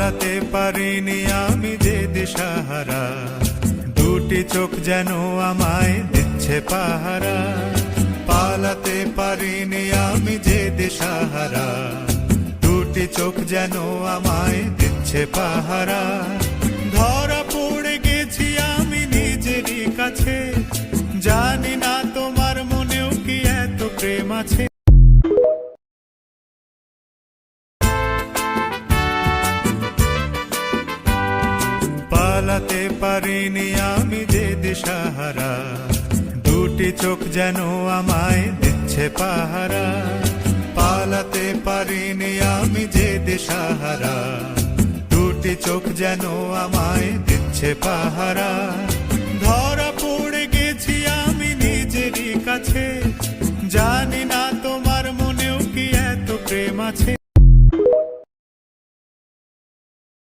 পালাতে পারিনি আমি যে দিশাহারা, দুটি চোখ যেন আমায় দিচ্ছে পাহারা। পালাতে পারিনি আমি যে দিশাহারা, দুটি চোখ যেন আমায় দিচ্ছে পাহারা। ধরা পড়ে গেছি আমি নিজেরই কাছে, জানি না তোমার মনেও কি এত প্রেম আছে। পালাতে পারিনি আমি যে দিশাহারা, দুটি চোখ যেন আমায় দিচ্ছে পাহারা। পালাতে পারিনি আমি যে দিশাহারা, দুটি চোখ যেন আমায় দিচ্ছে পাহারা। ধরা পড়ে গেছি আমি নিজেরই কাছে, জানি না তোমার মনেও কি এত প্রেম আছে।